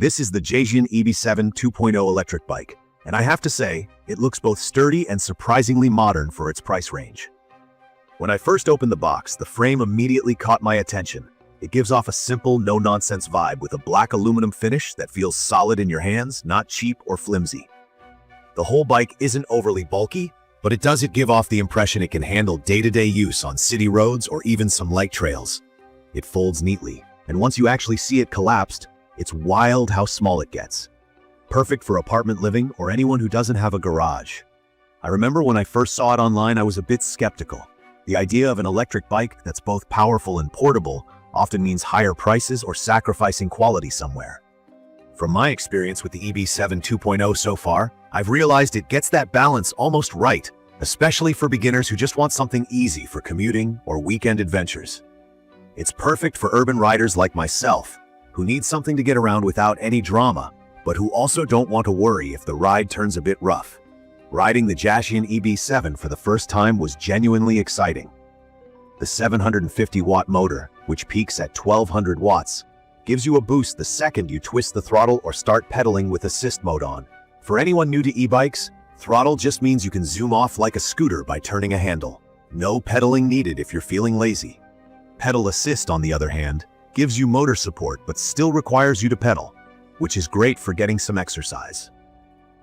This is the Jasion EB7 2.0 electric bike, and I have to say, it looks both sturdy and surprisingly modern for its price range. When I first opened the box, the frame immediately caught my attention. It gives off a simple, no-nonsense vibe with a black aluminum finish that feels solid in your hands, not cheap or flimsy. The whole bike isn't overly bulky, but it does give off the impression it can handle day-to-day use on city roads or even some light trails. It folds neatly, and once you actually see it collapsed, it's wild how small it gets. Perfect for apartment living or anyone who doesn't have a garage. I remember when I first saw it online, I was a bit skeptical. The idea of an electric bike that's both powerful and portable often means higher prices or sacrificing quality somewhere. From my experience with the EB7 2.0 so far, I've realized it gets that balance almost right, especially for beginners who just want something easy for commuting or weekend adventures. It's perfect for urban riders like myself, who need something to get around without any drama, but who also don't want to worry if the ride turns a bit rough. Riding the Jasion EB7 for the first time was genuinely exciting. The 750-watt motor, which peaks at 1200 watts, gives you a boost the second you twist the throttle or start pedaling with assist mode on. For anyone new to e-bikes, throttle just means you can zoom off like a scooter by turning a handle. No pedaling needed if you're feeling lazy. Pedal assist, on the other hand, gives you motor support but still requires you to pedal, which is great for getting some exercise.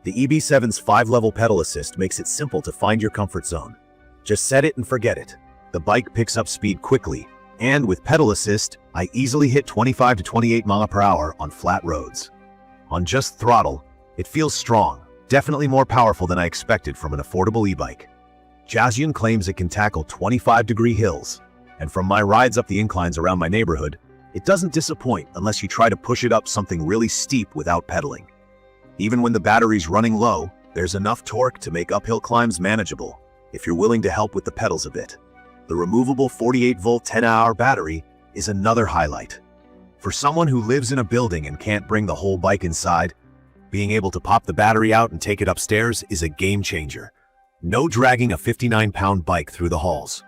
The EB7's 5-level pedal assist makes it simple to find your comfort zone. Just set it and forget it. The bike picks up speed quickly, and with pedal assist, I easily hit 25 to 28 mph on flat roads. On just throttle, it feels strong, definitely more powerful than I expected from an affordable e-bike. Jasion claims it can tackle 25-degree hills, and from my rides up the inclines around my neighborhood, it doesn't disappoint unless you try to push it up something really steep without pedaling. Even when the battery's running low, there's enough torque to make uphill climbs manageable, if you're willing to help with the pedals a bit. The removable 48-volt 10-hour battery is another highlight. For someone who lives in a building and can't bring the whole bike inside, being able to pop the battery out and take it upstairs is a game changer. No dragging a 59-pound bike through the halls.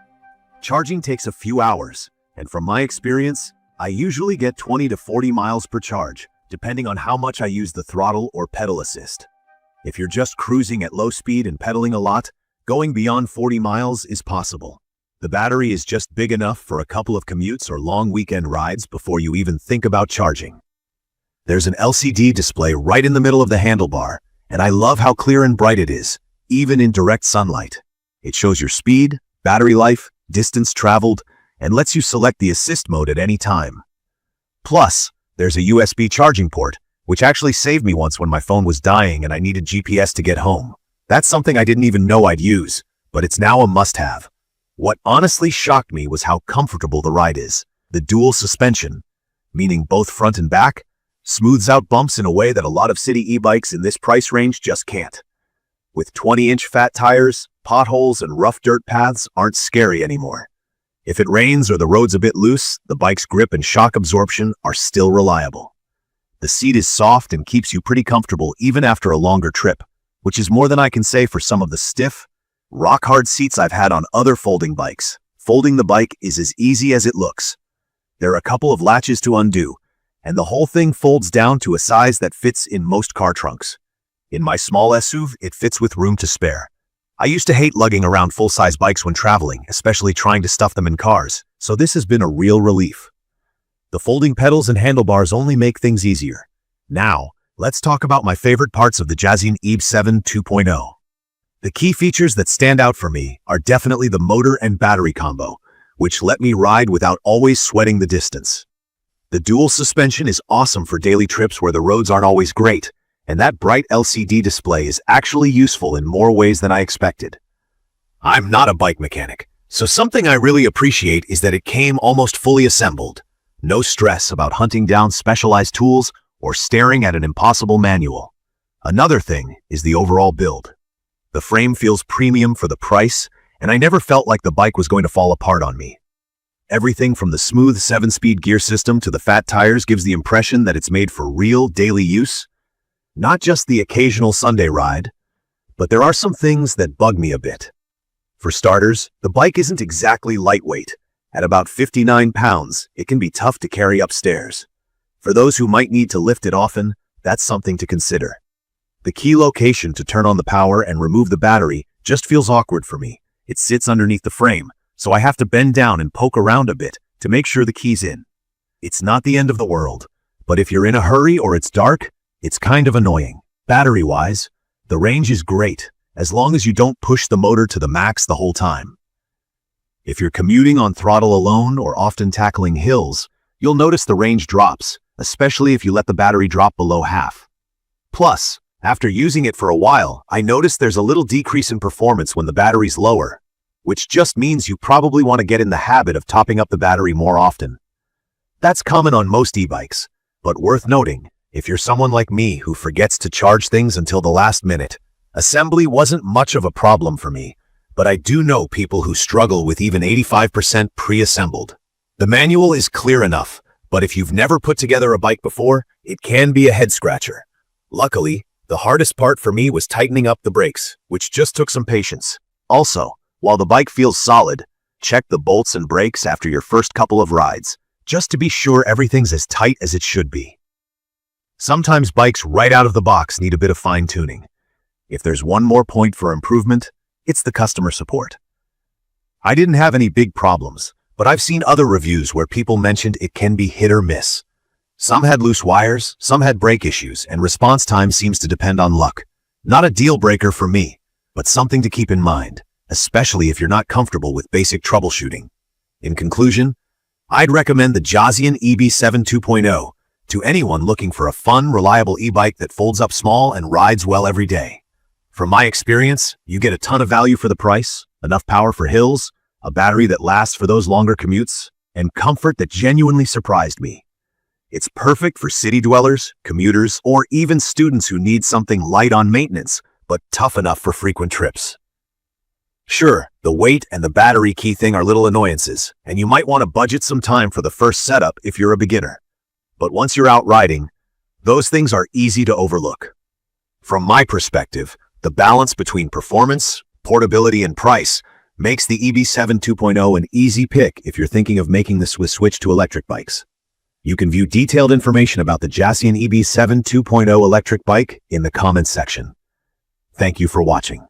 Charging takes a few hours, and from my experience, I usually get 20 to 40 miles per charge, depending on how much I use the throttle or pedal assist. If you're just cruising at low speed and pedaling a lot, going beyond 40 miles is possible. The battery is just big enough for a couple of commutes or long weekend rides before you even think about charging. There's an LCD display right in the middle of the handlebar, and I love how clear and bright it is, even in direct sunlight. It shows your speed, battery life, distance traveled, and lets you select the assist mode at any time. Plus, there's a USB charging port, which actually saved me once when my phone was dying and I needed GPS to get home. That's something I didn't even know I'd use, but it's now a must-have. What honestly shocked me was how comfortable the ride is. The dual suspension, meaning both front and back, smooths out bumps in a way that a lot of city e-bikes in this price range just can't. With 20-inch fat tires, potholes and rough dirt paths aren't scary anymore. If it rains or the road's a bit loose, the bike's grip and shock absorption are still reliable. The seat is soft and keeps you pretty comfortable even after a longer trip, which is more than I can say for some of the stiff, rock-hard seats I've had on other folding bikes. Folding the bike is as easy as it looks. There are a couple of latches to undo, and the whole thing folds down to a size that fits in most car trunks. In my small SUV, it fits with room to spare. I used to hate lugging around full-size bikes when traveling, especially trying to stuff them in cars, so this has been a real relief. The folding pedals and handlebars only make things easier. Now, let's talk about my favorite parts of the Jasion EB7 2.0. The key features that stand out for me are definitely the motor and battery combo, which let me ride without always sweating the distance. The dual suspension is awesome for daily trips where the roads aren't always great, and that bright LCD display is actually useful in more ways than I expected. I'm not a bike mechanic, so something I really appreciate is that it came almost fully assembled. No stress about hunting down specialized tools or staring at an impossible manual. Another thing is the overall build. The frame feels premium for the price, and I never felt like the bike was going to fall apart on me. Everything from the smooth 7-speed gear system to the fat tires gives the impression that it's made for real daily use, not just the occasional Sunday ride. But there are some things that bug me a bit. For starters, the bike isn't exactly lightweight. At about 59 pounds, it can be tough to carry upstairs. For those who might need to lift it often, that's something to consider. The key location to turn on the power and remove the battery just feels awkward for me. It sits underneath the frame, so I have to bend down and poke around a bit to make sure the key's in. It's not the end of the world, but if you're in a hurry or it's dark, it's kind of annoying. Battery-wise, the range is great, as long as you don't push the motor to the max the whole time. If you're commuting on throttle alone or often tackling hills, you'll notice the range drops, especially if you let the battery drop below half. Plus, after using it for a while, I noticed there's a little decrease in performance when the battery's lower, which just means you probably want to get in the habit of topping up the battery more often. That's common on most e-bikes, but worth noting, if you're someone like me who forgets to charge things until the last minute, assembly wasn't much of a problem for me, but I do know people who struggle with even 85% pre-assembled. The manual is clear enough, but if you've never put together a bike before, it can be a head-scratcher. Luckily, the hardest part for me was tightening up the brakes, which just took some patience. Also, while the bike feels solid, check the bolts and brakes after your first couple of rides, just to be sure everything's as tight as it should be. Sometimes bikes right out of the box need a bit of fine-tuning. If there's one more point for improvement, it's the customer support. I didn't have any big problems, but I've seen other reviews where people mentioned it can be hit or miss. Some had loose wires, some had brake issues, and response time seems to depend on luck. Not a deal breaker for me, but something to keep in mind, especially if you're not comfortable with basic troubleshooting. In conclusion, I'd recommend the Jasion EB7 2.0 to anyone looking for a fun, reliable e-bike that folds up small and rides well every day. From my experience, you get a ton of value for the price, enough power for hills, a battery that lasts for those longer commutes, and comfort that genuinely surprised me. It's perfect for city dwellers, commuters, or even students who need something light on maintenance, but tough enough for frequent trips. Sure, the weight and the battery key thing are little annoyances, and you might want to budget some time for the first setup if you're a beginner. But once you're out riding, those things are easy to overlook. From my perspective, the balance between performance, portability, and price makes the EB7 2.0 an easy pick if you're thinking of making the switch to electric bikes. You can view detailed information about the Jasion EB7 2.0 electric bike in the comments section. Thank you for watching.